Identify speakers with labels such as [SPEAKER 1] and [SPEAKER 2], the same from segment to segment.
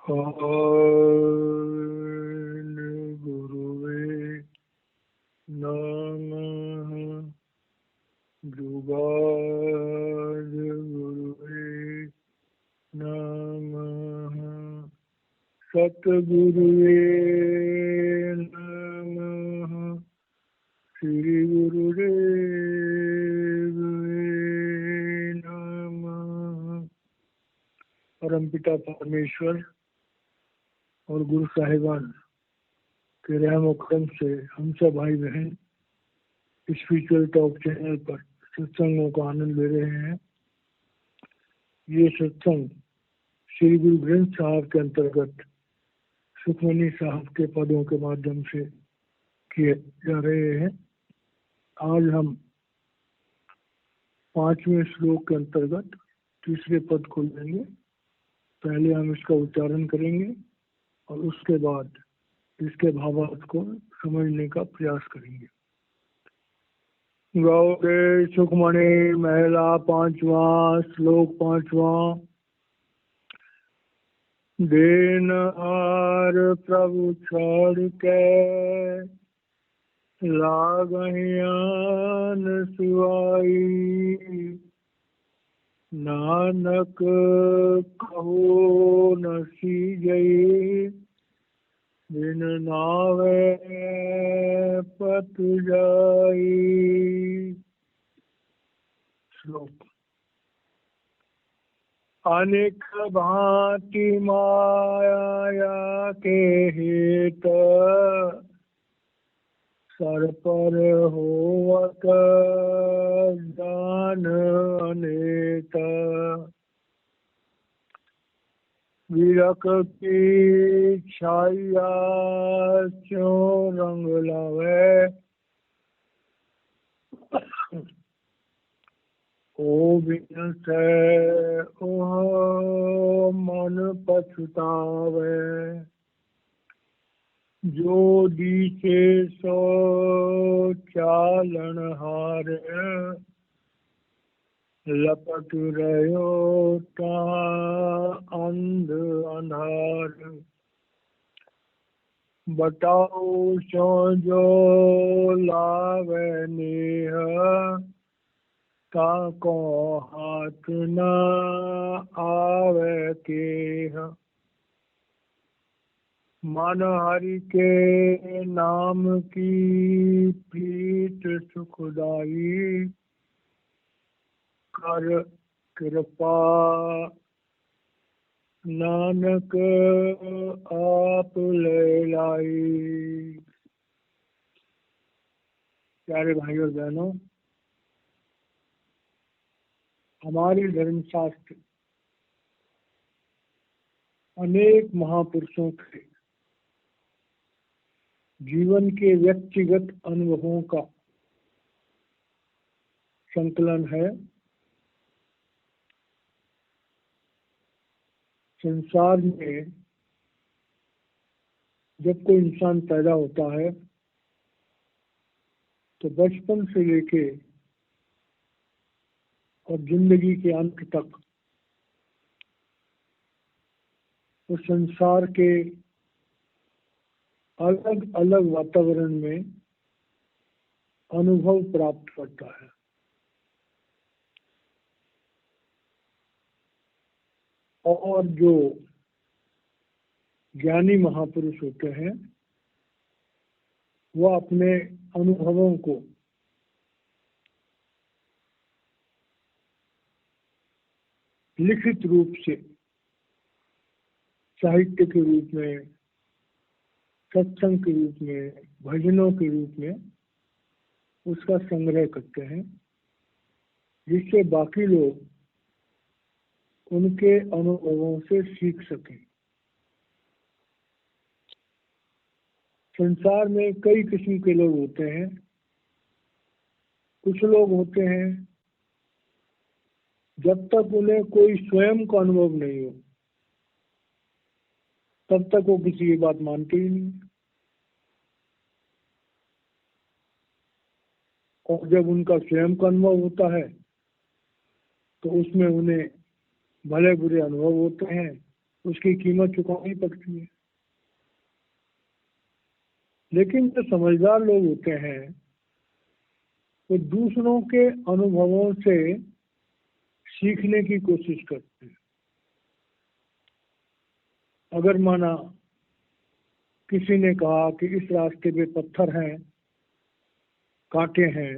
[SPEAKER 1] ओम गुरुवे नमः। जुगाद गुरुवे नमः। सतगुरुवे नमः। श्री गुरुदेव नमः। परमपिता परमेश्वर और गुरु साहिबान के रहम और करम से हम सब भाई बहन स्पिरिचुअल टॉक चैनल पर सत्संगों का आनंद ले रहे हैं। ये सत्संग श्री गुरु ग्रंथ साहब के अंतर्गत सुखमनी साहब के पदों के माध्यम से किए जा रहे हैं। आज हम 5वें श्लोक के अंतर्गत तीसरे पद को लेंगे। पहले हम इसका उच्चारण करेंगे और उसके बाद इसके भावार्थ को समझने का प्रयास करेंगे। गौरे सुखमणि महिला 5वां श्लोक 5वां। देन हार प्रभु छोड़ के लागहियान सुआई। नानक कहो न सीजई बिन नावे पत जाई। श्लोक। अनेक भांति माया के हेत सर पर होवत दान अनेक। विरक्ति छाया क्यों रंग लावे। ओ बिन से ओह मन पछतावे। जो दिसे सो चालन हार। लपट रहो ता अंध अंधार। बताओ सो जो लावे नेह। ताको हाथ न आवे केह। मन हरि के नाम की प्रीत सुखदाई। कर कृपा नानक आप ले लाई। प्यारे भाई और बहनों, हमारे धर्मशास्त्र अनेक महापुरुषों के जीवन के व्यक्तिगत अनुभवों का संकलन है। संसार में जब कोई इंसान पैदा होता है तो बचपन से लेके और जिंदगी के अंत तक वो संसार के अलग अलग वातावरण में अनुभव प्राप्त करता है। और जो ज्ञानी महापुरुष होते हैं वह अपने अनुभवों को लिखित रूप से साहित्य के रूप में, सत्संग के रूप में, भजनों के रूप में उसका संग्रह करते हैं, जिससे बाकी लोग उनके अनुभवों से सीख सकें। संसार में कई किस्म के लोग होते हैं। कुछ लोग होते हैं जब तक उन्हें कोई स्वयं का अनुभव नहीं हो तब तक वो किसी की बात मानते ही नहीं। और जब उनका स्वयं का अनुभव होता है तो उसमें उन्हें भले बुरे अनुभव होते हैं उसकी कीमत चुकानी पड़ती है। लेकिन जो समझदार लोग होते हैं वो दूसरों के अनुभवों से सीखने की कोशिश करते हैं। अगर माना किसी ने कहा कि इस रास्ते पे पत्थर हैं, कांटे हैं,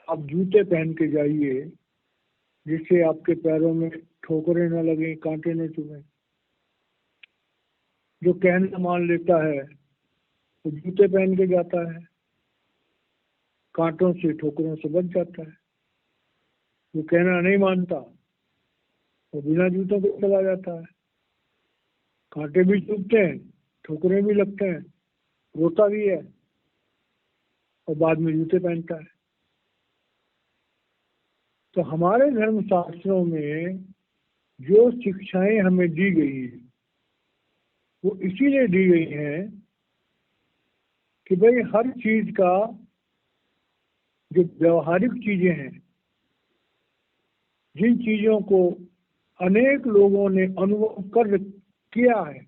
[SPEAKER 1] आप जूते पहन के जाइए जिससे आपके पैरों में ठोकरें न लगे, कांटे न चुभे। जो कहना मान लेता है वो जूते पहन के जाता है, कांटों से ठोकरों से बच जाता है। जो कहना नहीं मानता वो बिना जूतों के चला जाता है, कांटे भी चुभते हैं, ठोकरें भी लगते हैं, रोता भी है और बाद में जूते पहनता है। तो हमारे धर्म शास्त्रों में जो शिक्षाएं हमें दी गई है वो इसीलिए दी गई हैं कि भाई हर चीज का जो व्यवहारिक चीजें हैं, जिन चीजों को अनेक लोगों ने अनुभव कर किया है,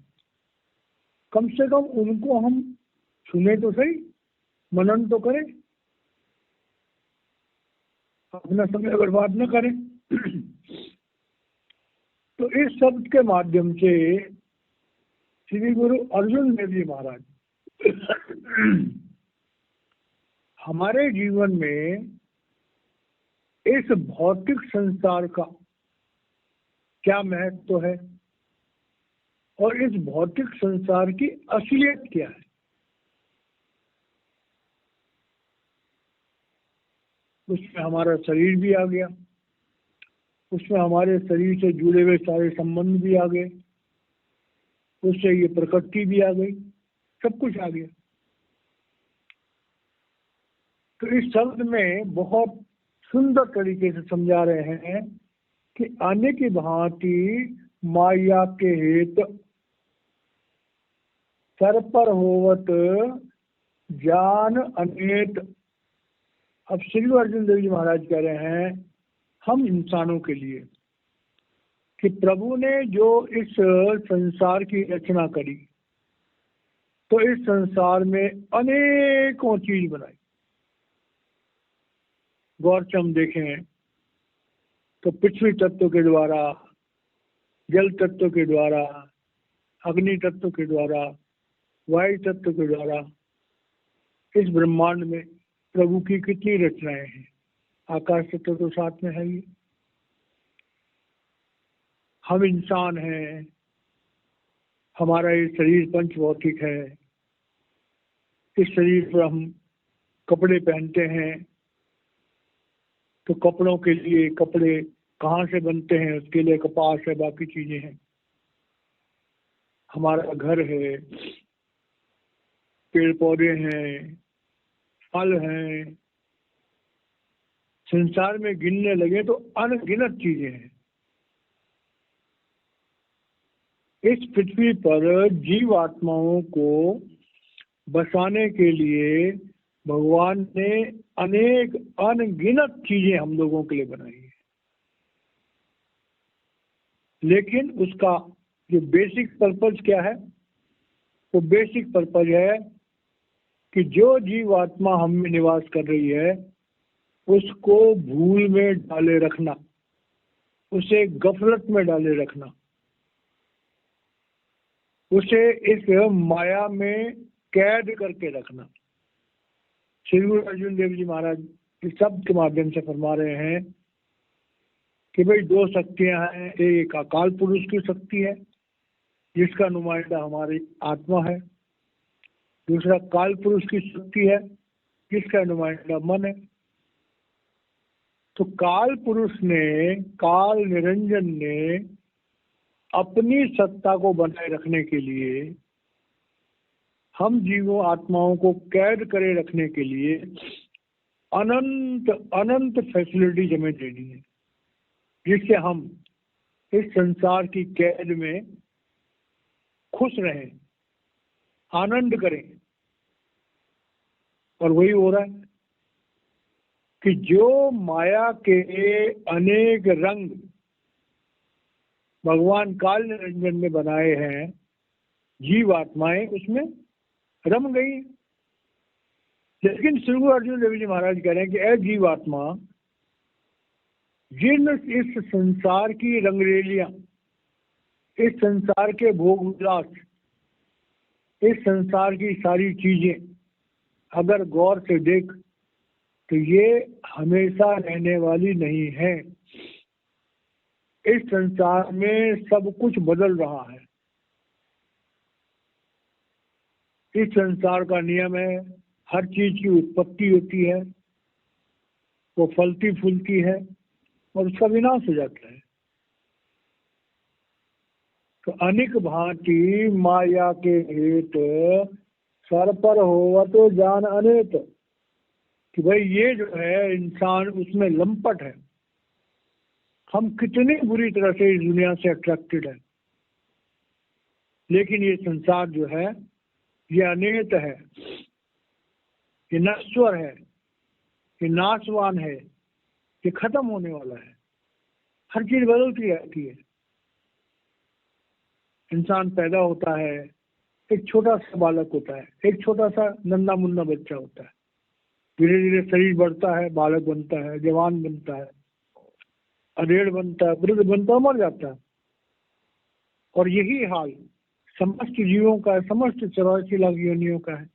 [SPEAKER 1] कम से कम उनको हम सुने तो सही, मनन तो करें, अपना समय बर्बाद न करें। तो इस शब्द के माध्यम से श्री गुरु अर्जुन देव जी महाराज हमारे जीवन में इस भौतिक संसार का क्या महत्व है और इस भौतिक संसार की असलियत क्या है, उसमें हमारा शरीर भी आ गया, उसमें हमारे शरीर से जुड़े हुए सारे संबंध भी आ गए, उससे ये प्रकृति भी आ गई, सब कुछ आ गया। तो इस शब्द में बहुत सुंदर तरीके से समझा रहे हैं कि आने की भांति माया के हेत सर पर होवत ज्ञान अनेत। अब श्री अर्जुन देव जी महाराज कह रहे हैं हम इंसानों के लिए कि प्रभु ने जो इस संसार की रचना करी तो इस संसार में अनेकों चीज बनाई। गौर से हम देखें तो पृथ्वी तत्व के द्वारा, जल तत्व के द्वारा, अग्नि तत्व के द्वारा, वायु तत्व के द्वारा इस ब्रह्मांड में प्रभु की कितनी रचनाएं हैं। आकाश तत्व तो साथ में है ही। हम इंसान हैं, हमारा ये शरीर पंच भौतिक है, इस शरीर पर हम कपड़े पहनते हैं तो कपड़ों के लिए कपड़े कहाँ से बनते हैं, उसके लिए कपास है, बाकी चीजें हैं। हमारा घर है, पेड़ पौधे हैं, फल हैं, संसार में गिनने लगे तो अनगिनत चीजें हैं। इस पृथ्वी पर जीव आत्माओं को बसाने के लिए भगवान ने अनेक अनगिनत चीजें हम लोगों के लिए बनाई है। लेकिन उसका जो बेसिक पर्पज क्या है, वो बेसिक पर्पज है कि जो जीव आत्मा हम में निवास कर रही है उसको भूल में डाले रखना, उसे गफलत में डाले रखना, उसे इस माया में कैद करके रखना। श्री गुरु अर्जुन देव जी महाराज इस शब्द के माध्यम से फरमा रहे हैं कि भाई दो शक्तियां हैं, एक अकाल पुरुष की शक्ति है जिसका नुमाइंदा हमारी आत्मा है, दूसरा काल पुरुष की शक्ति है जिसका नुमाइंदा मन है। तो काल पुरुष ने, काल निरंजन ने अपनी सत्ता को बनाए रखने के लिए, हम जीवों आत्माओं को कैद करे रखने के लिए अनंत अनंत फैसिलिटीज हमें देनी है जिससे हम इस संसार की कैद में खुश रहें, आनंद करें। और वही हो रहा है कि जो माया के अनेक रंग भगवान काल निरंजन में बनाए हैं जीव आत्माएं उसमें रम गई। लेकिन श्री गुरु अर्जुन देव जी महाराज कह रहे हैं कि ऐ जीव आत्मा, जिन इस संसार की रंगरेलियां, इस संसार के भोग विलास, इस संसार की सारी चीजें अगर गौर से देख तो ये हमेशा रहने वाली नहीं है। इस संसार में सब कुछ बदल रहा है। इस संसार का नियम है, हर चीज की उत्पत्ति होती है, वो फलती फूलती है और उसका विनाश हो जाता है। तो अनेक भांति माया के हेत सर पर हो तो जान अनेत, कि भाई ये जो है इंसान उसमें लंपट है। हम कितनी बुरी तरह से इस दुनिया से अट्रैक्टेड है, लेकिन ये संसार जो है ये अनेत है, ये नश्वर है, ये नाशवान है, ये खत्म होने वाला है। हर चीज बदलती रहती है। इंसान पैदा होता है, एक छोटा सा बालक होता है, एक छोटा सा नन्ना मुन्ना बच्चा होता है, धीरे धीरे शरीर बढ़ता है, बालक बनता है, जवान बनता है, अधेड़ बनता है, वृद्ध बनता है, मर जाता है। और यही हाल समस्त जीवों का है, समस्त 84 लाख योनियों का है।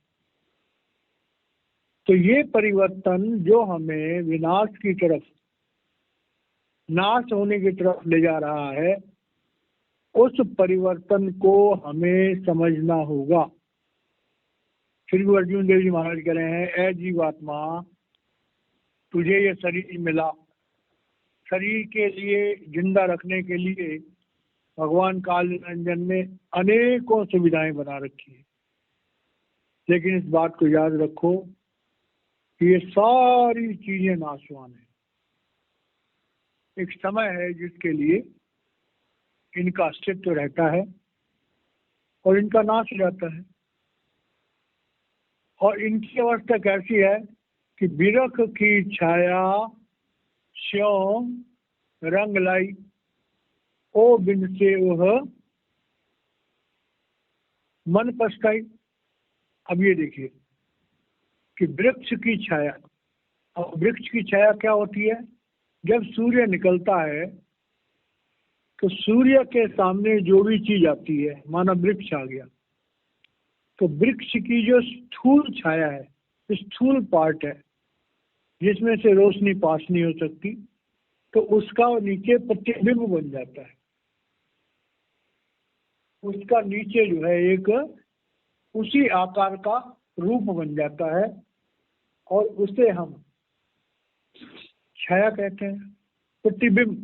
[SPEAKER 1] तो ये परिवर्तन जो हमें विनाश की तरफ, नाश होने की तरफ ले जा रहा है, उस परिवर्तन को हमें समझना होगा। श्री गुरु अर्जुन देव जी महाराज कह रहे हैं, ऐ जीवात्मा, तुझे ये शरीर मिला, शरीर के लिए, जिंदा रखने के लिए भगवान काल निरंजन ने अनेकों सुविधाएं बना रखी है। लेकिन इस बात को याद रखो कि ये सारी चीजें नाशवान है। एक समय है जिसके लिए इनका अस्तित्व रहता है और इनका नाश हो जाता है। और इनकी अवस्था कैसी है कि बिरख की छाया स्यों रंग लाई, ओ बिन से वह मन पछताई। अब ये देखिए कि वृक्ष की छाया, और वृक्ष की छाया क्या होती है? जब सूर्य निकलता है तो सूर्य के सामने जो भी चीज आती है, माना वृक्ष आ गया, तो वृक्ष की जो स्थूल छाया है, स्थूल पार्ट है, जिसमें से रोशनी पास नहीं हो सकती, तो उसका नीचे प्रतिबिंब बन जाता है। उसका नीचे जो है एक उसी आकार का रूप बन जाता है और उसे हम छाया कहते हैं, प्रतिबिंब।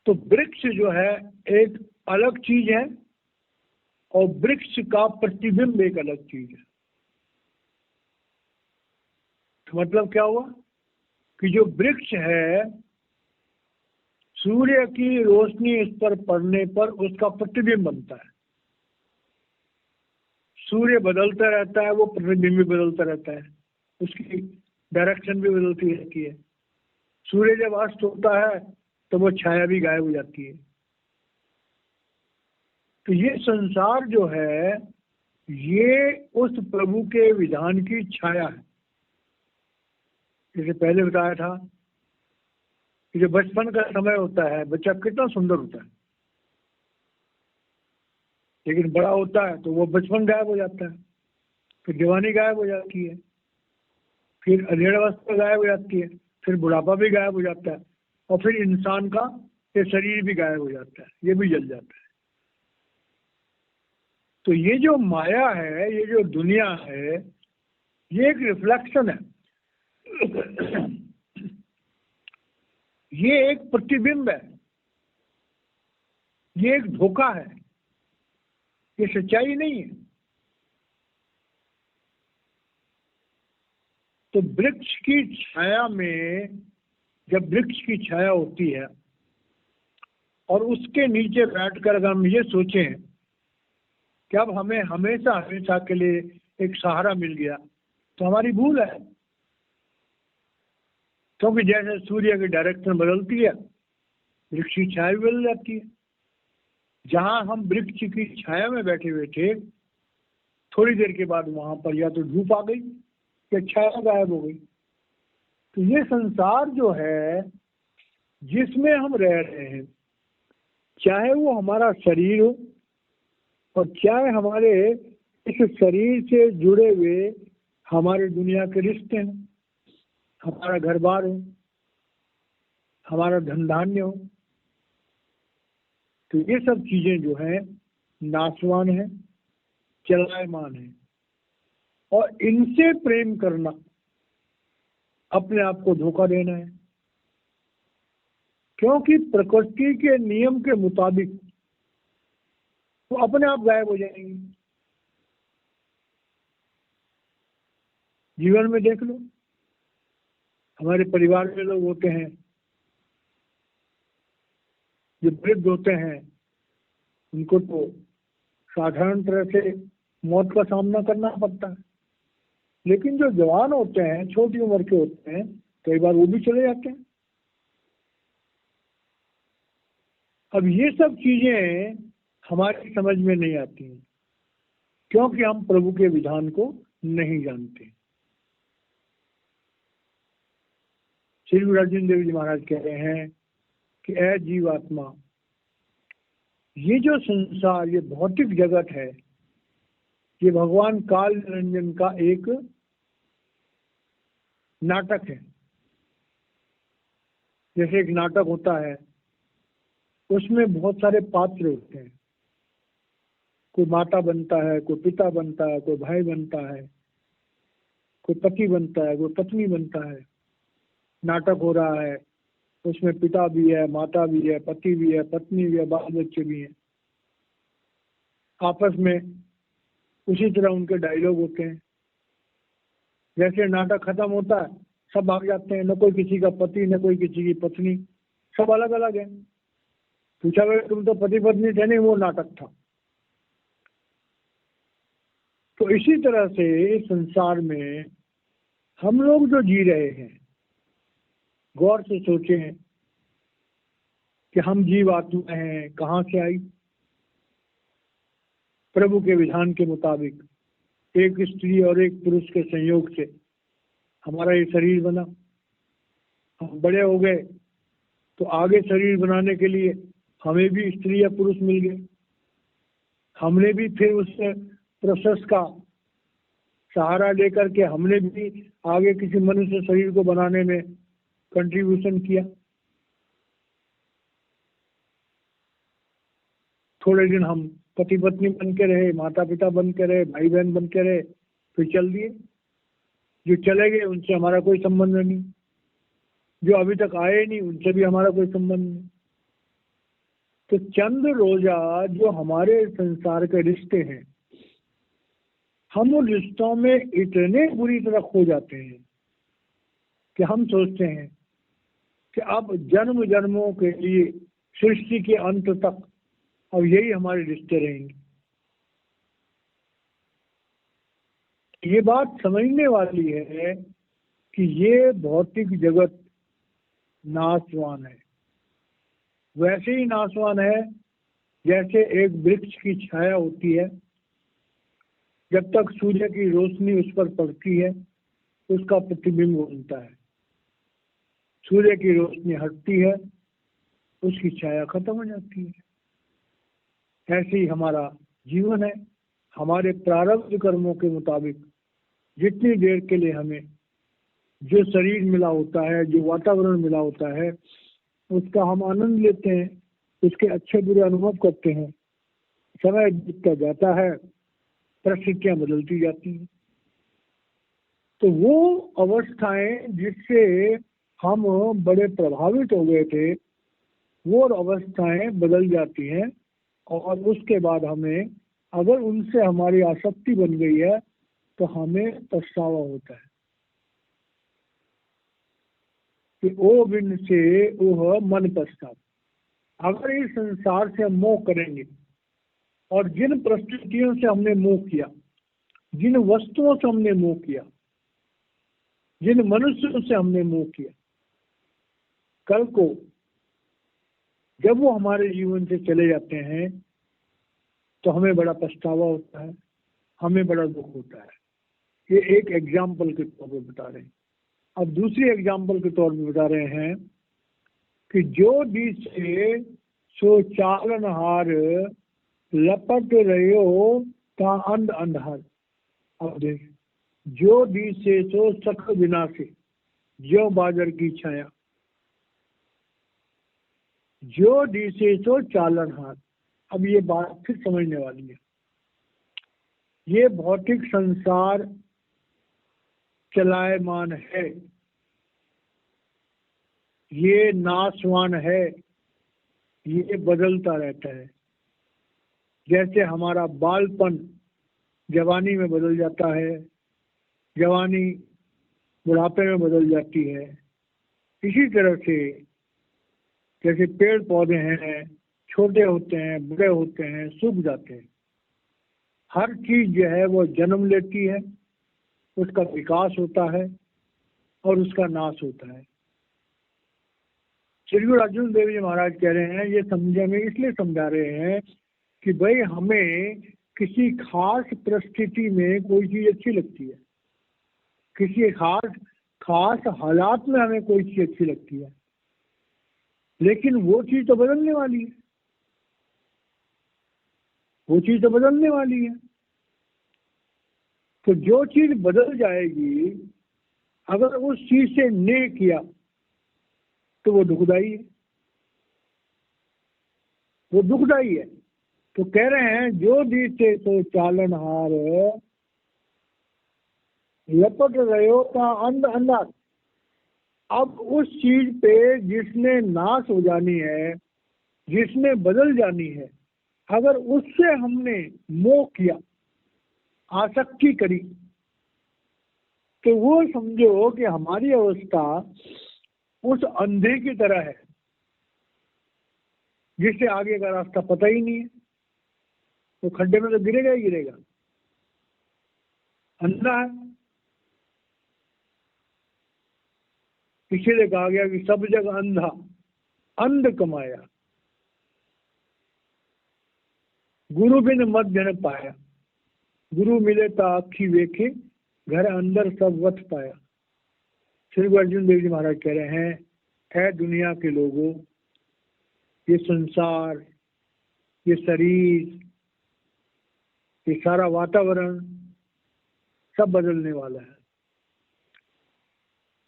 [SPEAKER 1] तो वृक्ष जो है एक अलग चीज है और वृक्ष का प्रतिबिंब एक अलग चीज है। तो मतलब क्या हुआ कि जो वृक्ष है, सूर्य की रोशनी इस पर पड़ने पर उसका प्रतिबिंब बनता है। सूर्य बदलता रहता है, वो प्रतिबिंब भी बदलता रहता है, उसकी डायरेक्शन भी बदलती रहती है। सूर्य जब अस्त होता है तो वो छाया भी गायब हो जाती है। तो ये संसार जो है ये उस प्रभु के विधान की छाया है। जैसे पहले बताया था कि जो बचपन का समय होता है, बच्चा कितना सुंदर होता है, लेकिन बड़ा होता है तो वो बचपन गायब हो जाता है, फिर जवानी गायब हो जाती है, फिर अधेड़ अवस्था गायब हो जाती है, फिर बुढ़ापा भी गायब हो जाता है, और फिर इंसान का ये शरीर भी गायब हो जाता है, ये भी जल जाता है। तो ये जो माया है, ये जो दुनिया है, ये एक रिफ्लेक्शन है, ये एक प्रतिबिंब है, ये एक धोखा है, ये सच्चाई नहीं है। तो वृक्ष की छाया में, जब वृक्ष की छाया होती है और उसके नीचे बैठकर अगर हम ये सोचें कि अब हमें हमेशा हमेशा के लिए एक सहारा मिल गया, तो हमारी भूल है। क्योंकि जैसे सूर्य की डायरेक्शन बदलती है वृक्ष की छाया भी बदल जाती है। जहां हम वृक्ष की छाया में बैठे हुए थे, थोड़ी देर के बाद वहां पर या तो धूप आ गई या छाया गायब हो गई। तो ये संसार जो है जिसमें हम रह रहे हैं, चाहे वो हमारा शरीर हो और चाहे हमारे इस शरीर से जुड़े हुए हमारे दुनिया के रिश्ते हैं, हमारा घर बार हो, हमारा धन धान्य हो, तो ये सब चीजें जो है नाशवान है, चलायमान है। और इनसे प्रेम करना अपने आप को धोखा देना है, क्योंकि प्रकृति के नियम के मुताबिक वो अपने आप गायब हो जाएंगे। जीवन में देख लो, हमारे परिवार में लोग होते हैं जो वृद्ध होते हैं, उनको तो साधारण तरह से मौत का सामना करना पड़ता है, लेकिन जो जवान होते हैं, छोटी उम्र के होते हैं, कई बार वो भी चले जाते हैं। अब ये सब चीजें हमारी समझ में नहीं आती हैं, क्योंकि हम प्रभु के विधान को नहीं जानते। श्री गुरु अर्जुन देव जी महाराज कह रहे हैं कि ऐ जीवात्मा, ये जो संसार, ये भौतिक जगत है, ये भगवान काल निरंजन का एक नाटक है। जैसे एक नाटक होता है, उसमें बहुत सारे पात्र होते हैं, कोई माता बनता है, कोई पिता बनता है, कोई भाई बनता है, कोई पति बनता है, कोई पत्नी बनता है। नाटक हो रहा है, उसमें पिता भी है, माता भी है, पति भी है, पत्नी भी है, बाल बच्चे भी हैं। आपस में उसी तरह उनके डायलॉग होते हैं। जैसे नाटक खत्म होता है, सब भाग जाते हैं, न कोई किसी का पति, न कोई किसी की पत्नी, सब अलग अलग है। पूछा गया तुम तो पति पत्नी थे? नहीं, वो नाटक था। तो इसी तरह से इस संसार में हम लोग जो जी रहे हैं, गौर से सोचें कि हम जीव आत्मा हैं, कहाँ से आई? प्रभु के विधान के मुताबिक एक स्त्री और एक पुरुष के संयोग से हमारा ये शरीर बना। हम बड़े हो गए तो आगे शरीर बनाने के लिए हमें भी स्त्री या पुरुष मिल गए। हमने भी फिर उस प्रोसेस का सहारा लेकर के हमने भी आगे किसी मनुष्य शरीर को बनाने में कंट्रीब्यूशन किया। थोड़े दिन हम पति पत्नी बन के रहे, माता पिता बन के रहे, भाई बहन बन के रहे, फिर चल दिए। जो चले गए उनसे हमारा कोई संबंध नहीं, जो अभी तक आए नहीं उनसे भी हमारा कोई संबंध नहीं। तो चंद रोजा जो हमारे संसार के रिश्ते हैं, हम उन रिश्तों में इतने बुरी तरह खो जाते हैं कि हम सोचते हैं कि अब जन्म जन्मों के लिए सृष्टि के अंत तक अब यही हमारे रिश्ते रहेंगे। ये बात समझने वाली है कि ये भौतिक जगत नाशवान है। वैसे ही नाशवान है जैसे एक वृक्ष की छाया होती है, जब तक सूर्य की रोशनी उस पर पड़ती है उसका प्रतिबिंब बनता है। सूर्य की रोशनी हटती है, उसकी छाया खत्म हो जाती है। ऐसे ही हमारा जीवन है। हमारे प्रारब्ध कर्मों के मुताबिक जितनी देर के लिए हमें जो शरीर मिला होता है, जो वातावरण मिला होता है, उसका हम आनंद लेते हैं, उसके अच्छे बुरे अनुभव करते हैं। समय बीतता जाता है, परिस्थितियां बदलती जाती हैं, तो वो अवस्थाएं जिससे हम बड़े प्रभावित हो गए थे, वो अवस्थाएं बदल जाती हैं। और उसके बाद हमें, अगर उनसे हमारी आसक्ति बन गई है, तो हमें पछतावा होता है कि ओ बिन से ओह मन पछतावा। अगर इस संसार से हम मोह करेंगे और जिन परिस्थितियों से हमने मोह किया, जिन वस्तुओं से हमने मोह किया, जिन मनुष्यों से हमने मोह किया, कल को जब वो हमारे जीवन से चले जाते हैं तो हमें बड़ा पछतावा होता है, हमें बड़ा दुख होता है। ये एक एग्जाम्पल के तौर पे बता रहे हैं। अब दूसरी एग्जाम्पल के तौर पे बता रहे हैं कि जो दिसे सो चालनहार लपट रहो ता अंध अंधार। अब देख, जो दिसे सो सख विनाशे ज्यों बादर की छाया, जो दिसे सो चालनहार। अब ये बात फिर समझने वाली है। ये भौतिक संसार चलायमान है, ये नाशवान है, ये बदलता रहता है। जैसे हमारा बालपन जवानी में बदल जाता है, जवानी बुढ़ापे में बदल जाती है, इसी तरह से जैसे पेड़ पौधे हैं, छोटे होते हैं, बड़े होते हैं, सूख जाते हैं। हर चीज जो है वो जन्म लेती है, उसका विकास होता है और उसका नाश होता है। श्री गुरु अर्जुन देव जी महाराज कह रहे हैं, ये समझे में इसलिए समझा रहे हैं कि भाई हमें किसी खास परिस्थिति में कोई चीज अच्छी लगती है, किसी खास हालात में हमें कोई चीज अच्छी लगती है, लेकिन वो चीज तो बदलने वाली है, वो चीज तो बदलने वाली है। तो जो चीज बदल जाएगी, अगर उस चीज से नेह किया तो वो दुखदाई है, वो दुखदाई है। तो कह रहे हैं जो दिसे सो चालनहार लपट रहो का अंध अंधार। अब उस चीज पे जिसने नाश हो जानी है, जिसने बदल जानी है, अगर उससे हमने मोह किया, आसक्ति करी, तो वो समझो कि हमारी अवस्था उस अंधे की तरह है जिससे आगे का रास्ता पता ही नहीं है। तो खड्डे में तो गिरेगा ही गिरेगा, अंधा है। इसीलिए कहा गया कि सब जग अंधा अंध कमाया, गुरु बिन मध्य न पाया। गुरु मिले ता आखी वेखे, घर अंदर सब वथ पाया। श्री गुरु अर्जुन देव जी महाराज कह रहे हैं, है दुनिया के लोगों, ये संसार, ये शरीर, ये सारा वातावरण सब बदलने वाला है।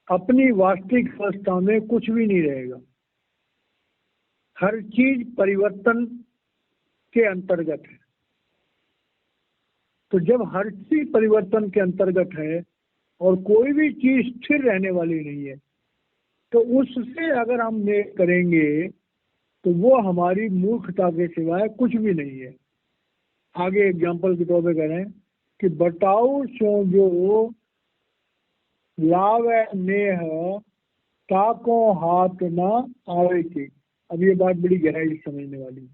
[SPEAKER 1] अपनी वास्तविक अवस्था में कुछ भी नहीं रहेगा, हर चीज परिवर्तन के अंतर्गत है। तो जब हर चीज परिवर्तन के अंतर्गत है और कोई भी चीज स्थिर रहने वाली नहीं है, तो उससे अगर हम नेक करेंगे तो वो हमारी मूर्खता के सिवाय कुछ भी नहीं है। आगे एग्जाम्पल के तौर पे कह रहे हैं कि बताओ सो जो लावे नेह ताको हाथ ना आवे के। अब ये बात बड़ी गहराई समझने वाली।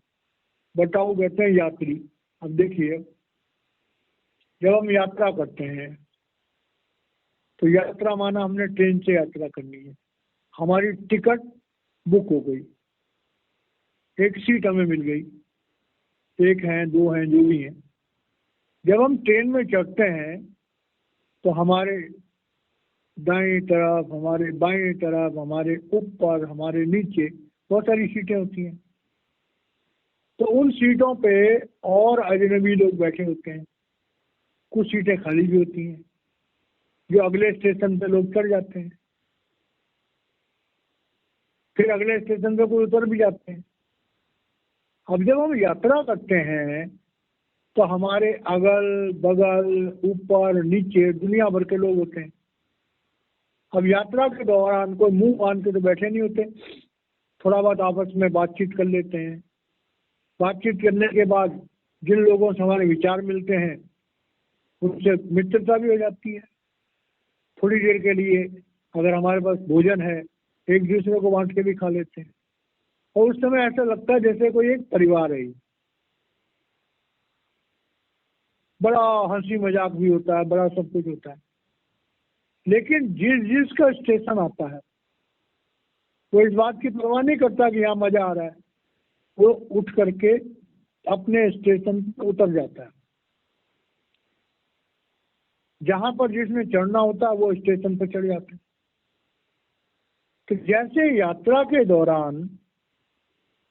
[SPEAKER 1] बताओ कहते हैं यात्री। अब देखिए, जब हम यात्रा करते हैं तो यात्रा माना हमने ट्रेन से यात्रा करनी है, हमारी टिकट बुक हो गई, एक सीट हमें मिल गई, एक है, दो हैं, जो भी हैं। जब हम ट्रेन में चढ़ते हैं तो हमारे दाएं तरफ, हमारे बाएं तरफ, हमारे ऊपर, हमारे नीचे बहुत सारी सीटें होती हैं। तो उन सीटों पे और अजनबी लोग बैठे होते हैं, कुछ सीटें खाली भी होती हैं, जो अगले स्टेशन पे लोग चढ़ जाते हैं, फिर अगले स्टेशन पे कोई उतर भी जाते हैं। अब जब हम यात्रा करते हैं तो हमारे अगल बगल, ऊपर नीचे दुनिया भर के लोग होते हैं। अब यात्रा के दौरान कोई मुंह बांध के तो बैठे नहीं होते, थोड़ा बहुत आपस में बातचीत कर लेते हैं। बातचीत करने के बाद जिन लोगों से हमारे विचार मिलते हैं उनसे मित्रता भी हो जाती है। थोड़ी देर के लिए अगर हमारे पास भोजन है, एक दूसरे को बांट के भी खा लेते हैं, और उस समय ऐसा लगता है जैसे कोई एक परिवार है। बड़ा हंसी मजाक भी होता है, बड़ा सब कुछ होता है। लेकिन जिसका स्टेशन आता है वो इस बात की परवाह नहीं करता कि यहाँ मजा आ रहा है, वो उठ करके अपने स्टेशन पर उतर जाता है। जहां पर जिसने चढ़ना होता है वो स्टेशन पर चढ़ जाता है। तो जैसे यात्रा के दौरान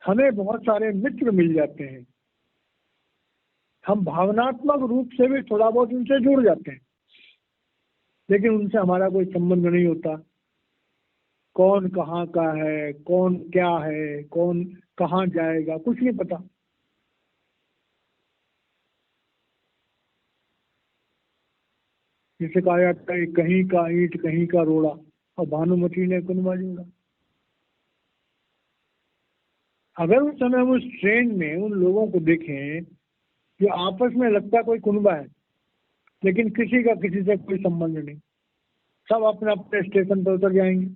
[SPEAKER 1] हमें बहुत सारे मित्र मिल जाते हैं, हम भावनात्मक रूप से भी थोड़ा बहुत उनसे जुड़ जाते हैं, लेकिन उनसे हमारा कोई संबंध नहीं होता। कौन कहाँ का है, कौन क्या है, कौन कहाँ जाएगा, कुछ नहीं पता। जिसे कहा जाता है कहीं का ईंट कहीं का रोड़ा, और भानुमति ने कुनबा जोड़ा। अगर उस समय हम उस ट्रेन में उन लोगों को देखें जो आपस में लगता कोई कुनबा है, लेकिन किसी का किसी से कोई संबंध नहीं, सब अपने अपने स्टेशन पर उतर जाएंगे,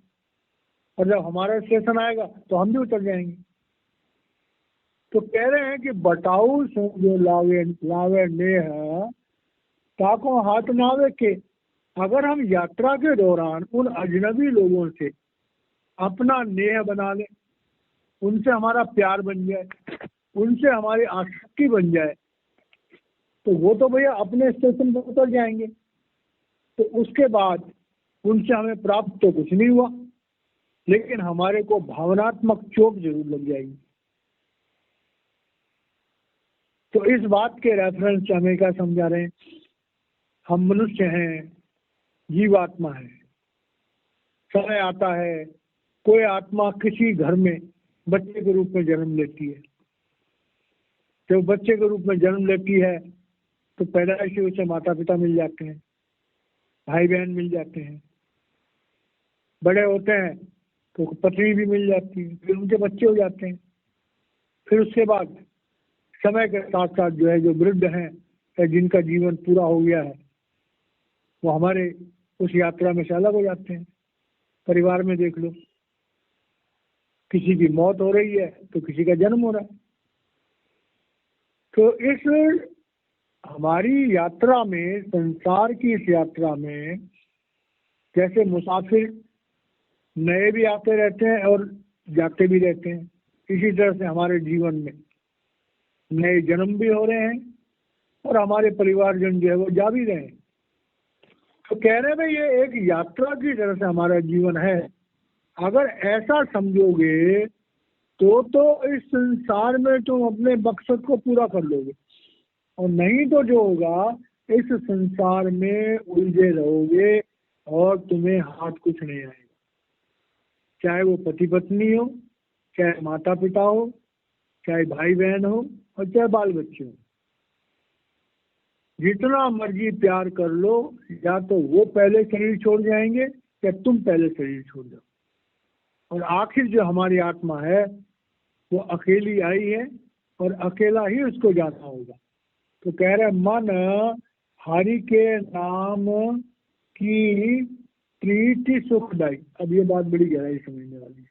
[SPEAKER 1] और जब हमारा स्टेशन आएगा तो हम भी उतर जाएंगे। तो कह रहे हैं कि बटाऊ जो लावे लावे नेह ताको हाथ नावे के। अगर हम यात्रा के दौरान उन अजनबी लोगों से अपना नेह बना लें, उनसे हमारा प्यार बन जाए, उनसे हमारी आसक्ति बन जाए, तो वो तो भैया अपने स्टेशन पर उतर जाएंगे। तो उसके बाद उनसे हमें प्राप्त तो कुछ नहीं हुआ, लेकिन हमारे को भावनात्मक चोट जरूर लग जाएगी। तो इस बात के रेफरेंस से हमें क्या समझा रहे हैं, हम मनुष्य हैं, जीवात्मा है। समय आता है कोई आत्मा किसी घर में बच्चे के रूप में जन्म लेती है। जब बच्चे के रूप में जन्म लेती है तो पैदाइश से उसे माता पिता मिल जाते हैं, भाई बहन मिल जाते हैं। बड़े होते हैं तो पत्नी भी मिल जाती है, फिर उनके बच्चे हो जाते हैं। फिर उसके बाद समय के साथ साथ जो है, जो वृद्ध हैं या जिनका जीवन पूरा हो गया है, वो हमारे उस यात्रा में से अलग हो जाते हैं। परिवार में देख लो, किसी की मौत हो रही है तो किसी का जन्म हो रहा है। तो इस हमारी यात्रा में, संसार की इस यात्रा में, जैसे मुसाफिर नए भी आते रहते हैं और जाते भी रहते हैं, इसी तरह से हमारे जीवन में नए जन्म भी हो रहे हैं और हमारे परिवारजन जो है वो जा भी रहे हैं। तो कह रहे हैं भाई ये एक यात्रा की तरह से हमारा जीवन है। अगर ऐसा समझोगे तो इस संसार में तुम अपने मकसद को पूरा कर लोगे, और नहीं तो जो होगा, इस संसार में उलझे रहोगे और तुम्हें हाथ कुछ नहीं आएगा। चाहे वो पति पत्नी हो, चाहे माता पिता हो, चाहे भाई बहन हो, और चाहे बाल बच्चे हो। जितना मर्जी प्यार कर लो, या तो वो पहले शरीर छोड़ जाएंगे या तुम पहले शरीर छोड़ जाओ। और आखिर जो हमारी आत्मा है वो अकेली आई है और अकेला ही उसको जाना होगा। तो कह रहे मन हरि के नाम की प्रीति सुखदाई। अब ये बात बड़ी गहराई समझने वाली है।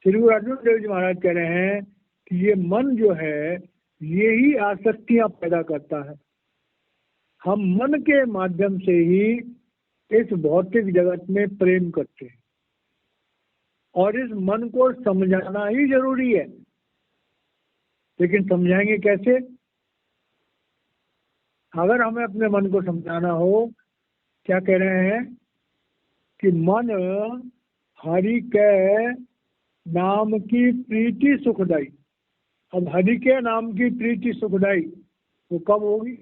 [SPEAKER 1] श्री गुरु अर्जुन देव जी महाराज कह रहे हैं कि ये मन जो है ये ही आसक्तियां पैदा करता है। हम मन के माध्यम से ही इस भौतिक जगत में प्रेम करते हैं, और इस मन को समझाना ही जरूरी है। लेकिन समझाएंगे कैसे? अगर हमें अपने मन को समझाना हो, क्या कह रहे हैं कि मन हरि के नाम की प्रीति सुखदाई। अब हरि के नाम की प्रीति सुखदाई वो कब होगी?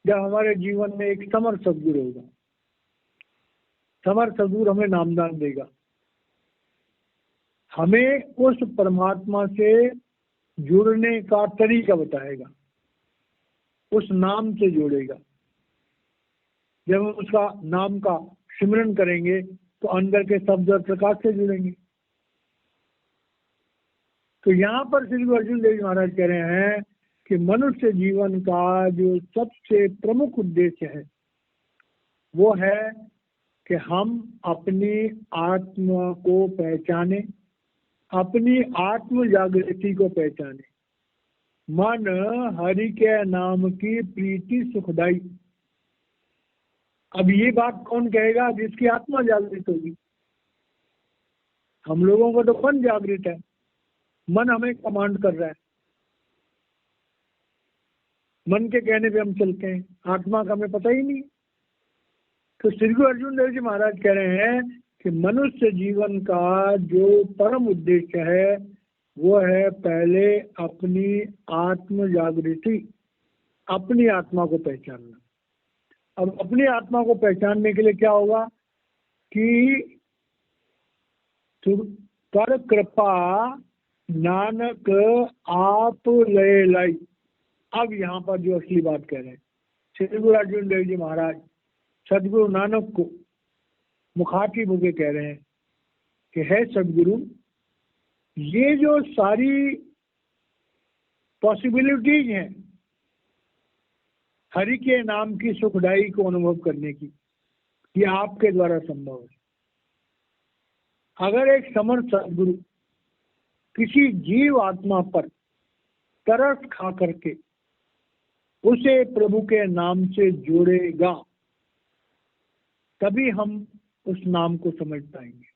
[SPEAKER 1] जब हमारे जीवन में एक समर सदगुरु होगा। समर सदगुरु हमें नामदान देगा, हमें उस परमात्मा से जुड़ने का तरीका बताएगा, उस नाम से जोड़ेगा। जब हम उसका नाम का सिमरन करेंगे तो अंदर के शब्द और प्रकाश से जुड़ेंगे। तो यहाँ पर श्री गुरु अर्जुन देव जी महाराज कह रहे हैं कि मनुष्य जीवन का जो सबसे प्रमुख उद्देश्य है वो है कि हम अपनी आत्मा को पहचाने, अपनी आत्म जागृति को पहचाने। मन हरि के नाम की प्रीति सुखदाई। अब ये बात कौन कहेगा? जिसकी आत्मा जागृत होगी। हम लोगों को तो मन जागृत है, मन हमें कमांड कर रहा है, मन के कहने पे हम चलते हैं, आत्मा का हमें पता ही नहीं। तो श्री गुरु अर्जुन देव जी महाराज कह रहे हैं कि मनुष्य जीवन का जो परम उद्देश्य है वो है पहले अपनी आत्म जागृति, अपनी आत्मा को पहचानना। अब अपनी आत्मा को पहचानने के लिए क्या होगा कि कर कृपा नानक आप ले लाई। अब यहाँ पर जो असली बात कह रहे हैं श्री गुरु अर्जुन देव जी महाराज सदगुरु नानक को मुखातिब होके कह रहे हैं कि है सदगुरु, ये जो सारी पॉसिबिलिटीज हैं हरि के नाम की सुखदाई को अनुभव करने की, ये आपके द्वारा संभव है। अगर एक समर्थ सदगुरु किसी जीव आत्मा पर तरस खा करके उसे प्रभु के नाम से जोड़ेगा तभी हम उस नाम को समझ पाएंगे।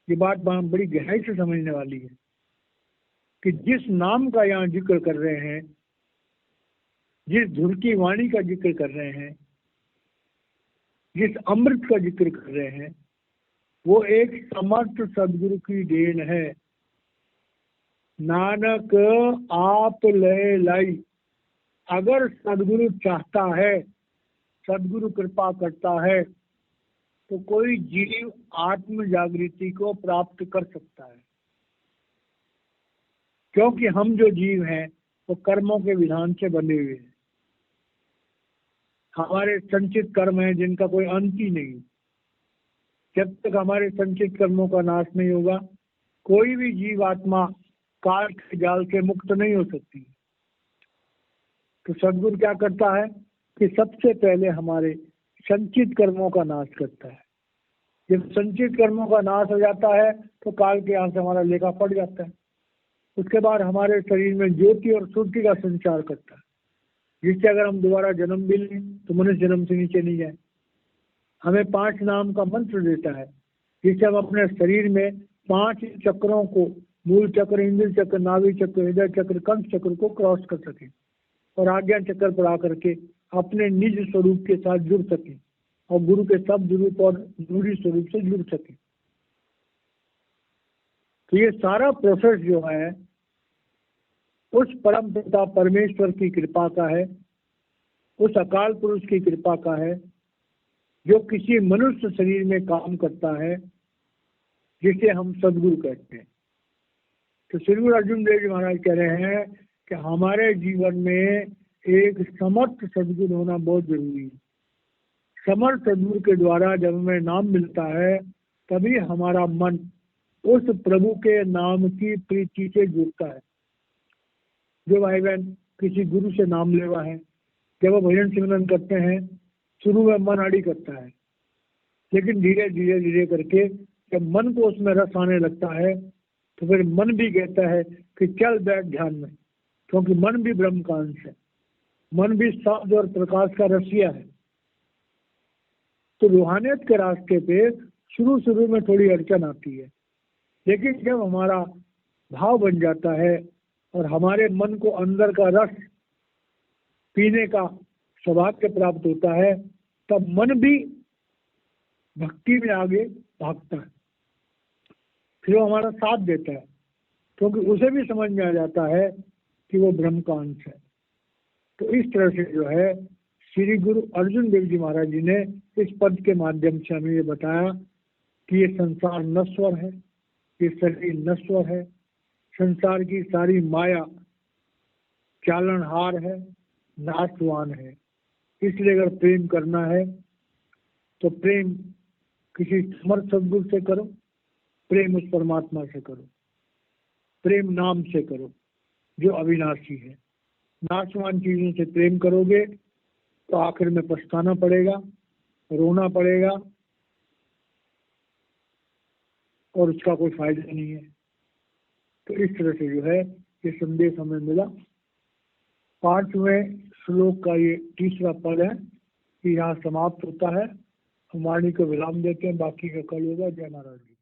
[SPEAKER 1] ये बात बड़ी गहराई से समझने वाली है कि जिस नाम का यहाँ जिक्र कर रहे हैं, जिस धुर की वाणी का जिक्र कर रहे हैं, जिस अमृत का जिक्र कर रहे हैं, वो एक समर्थ सदगुरु की देन है। नानक आप ले लाई। अगर सदगुरु चाहता है, सदगुरु कृपा करता है, तो कोई जीव आत्म जागृति को प्राप्त कर सकता है। क्योंकि हम जो जीव हैं वो कर्मों के विधान से बने हुए हैं। हमारे संचित कर्म हैं जिनका कोई अंत ही नहीं। जब तक हमारे संचित कर्मों का नाश नहीं होगा कोई भी जीव आत्मा काल के जाल से मुक्त नहीं हो सकती। तो सदगुरु क्या करता है कि सबसे पहले हमारे संचित कर्मों का नाश करता है। जब संचित कर्मों का नाश हो जाता है तो काल के यहाँ से हमारा लेखा पड़ जाता है। उसके बाद हमारे शरीर में ज्योति और सुर्ति का संचार करता है, जिससे अगर हम दोबारा जन्म भी लें तो मनुष्य जन्म से नीचे नहीं जाए। हमें 5 नाम का मंत्र देता है जिससे हम अपने शरीर में 5 चक्रों को, मूल चक्र, इंद्र चक्र, नाभि चक्र, हृदय चक्र, कंठ चक्र को क्रॉस कर सकें और आज्ञा चक्र पर आकर के अपने निज स्वरूप के साथ जुड़ सकें और गुरु के शब्द रूप और दूरी स्वरूप से जुड़ सकें। तो ये सारा प्रोसेस जो है उस परम पिता परमेश्वर की कृपा का है, उस अकाल पुरुष की कृपा का है जो किसी मनुष्य शरीर में काम करता है, जिसे हम सदगुरु कहते हैं। तो श्री गुरु अर्जुन देव जी महाराज कह रहे हैं कि हमारे जीवन में एक समर्थ सदगुरु होना बहुत जरूरी है। समर्थ सदगुरु के द्वारा जब हमें नाम मिलता है तभी हमारा मन उस प्रभु के नाम की प्रीति से जुड़ता है। जो भाई बहन किसी गुरु से नाम लेवा है, जब वो भजन सिमरन करते हैं शुरू में मन अड़ी करता है, लेकिन धीरे धीरे धीरे करके जब मन को उसमें रस आने लगता है तो फिर मन भी कहता है कि चल बैठ ध्यान में, क्योंकि मन भी ब्रह्म का अंश है, मन भी शब्द और प्रकाश का रसिया है। तो रूहानियत के रास्ते पे शुरू में थोड़ी अड़चन आती है, लेकिन जब हमारा भाव बन जाता है और हमारे मन को अंदर का रस पीने का सौभाग्य प्राप्त होता है तब मन भी भक्ति में आगे भागता है, फिर वो हमारा साथ देता है, क्योंकि उसे भी समझ में आ जाता है कि वो ब्रह्म का अंश है। तो इस तरह से जो है श्री गुरु अर्जुन देव जी महाराज जी ने इस पद के माध्यम से हमें ये बताया कि ये संसार नश्वर है, ये शरीर नश्वर है, संसार की सारी माया चालनहार है, नाशवान है। इसलिए अगर प्रेम करना है तो प्रेम किसी समर्थ सदगुरु से करो, प्रेम उस परमात्मा से करो, प्रेम नाम से करो जो अविनाशी है। नाशवान चीजों से प्रेम करोगे तो आखिर में पछताना पड़ेगा, रोना पड़ेगा और उसका कोई फायदा नहीं है। तो इस तरह से जो है ये संदेश हमें मिला। 5वें श्लोक का ये तीसरा पद है कि यहाँ समाप्त होता है। हम वाणी को विराम देते हैं, बाकी का कल होगा। जय महाराज जी।